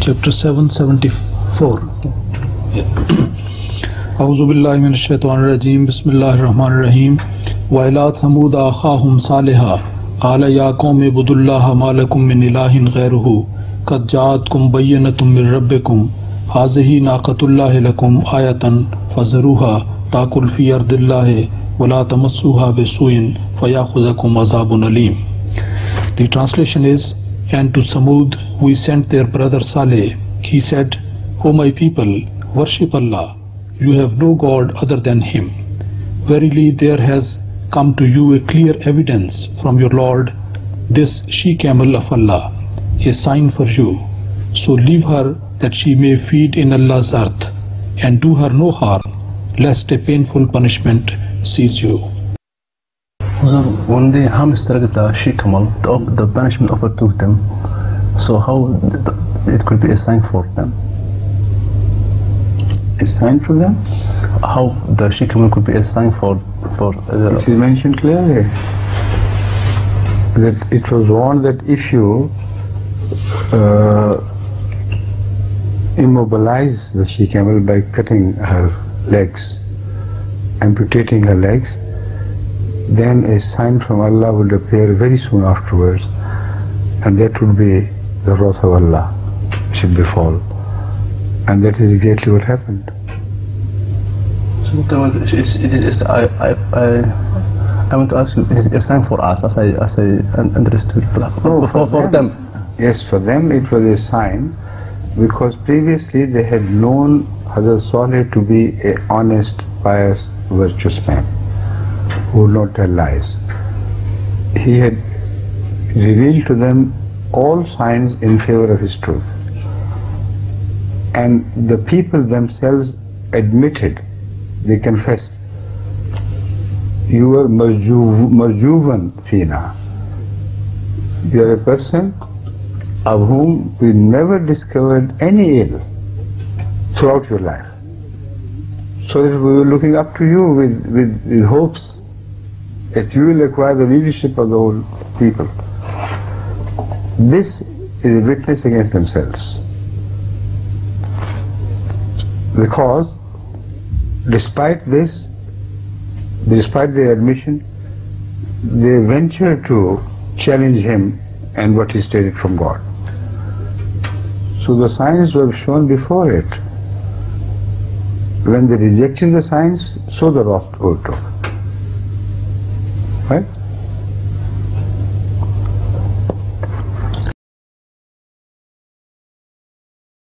chapter 774. اعوذ باللہ من الشیطان الرجیم بسم اللہ الرحمن الرحیم وَإِلَىٰ ثَمُودَ أَخَاهُمْ صَالِحًا قَالَ يَا قَوْمِ اعْبُدُوا اللَّهَ مَا لَكُم مِّنْ إِلَٰهٍ غَيْرُهُ قَدْ جَاءَتْكُم بَيِّنَةٌ مِّن رَّبِّكُمْ هَٰذِهِ نَاقَةُ اللَّهِ لَكُمْ آيَةً فَذَرُوهَا تَأْكُلْ فِي أَرْضِ اللَّهِ وَلَا تَمَسُّوهَا بِسُوءٍ فَيَأْخُذَكُمْ عَذَابٌ أَلِيمٌ. The translation is, and to Samud we sent their brother Saleh. He said, O my people, worship Allah. You have no God other than Him. Verily there has come to you a clear evidence from your Lord, this she-camel of Allah, a sign for you. So leave her that she may feed in Allah's earth, and do her no harm, lest a painful punishment seize you. When they hamstrung the she-camel, the punishment overtook them. So how it could be a sign for them? A sign for them? How the she-camel could be a sign for it is mentioned clearly that it was warned that if you immobilize the she-camel by cutting her legs, amputating her legs, then a sign from Allah would appear very soon afterwards, and that would be the wrath of Allah should befall. And that is exactly what happened. So I want to ask you, is it a sign for us, as I understood? No, for them. Yes, for them it was a sign, because previously they had known Hazrat Saleh to be an honest, pious, virtuous man who would not tell lies. He had revealed to them all signs in favor of his truth. And the people themselves admitted, they confessed, you are marjuvan fina. You are a person of whom we never discovered any ill throughout your life. So that we were looking up to you with hopes that you will acquire the leadership of the whole people. This is a witness against themselves. Because despite this, despite their admission, they ventured to challenge him and what he stated from God. So the signs were shown before it. When they rejected the signs, so the wrath overtook. Right?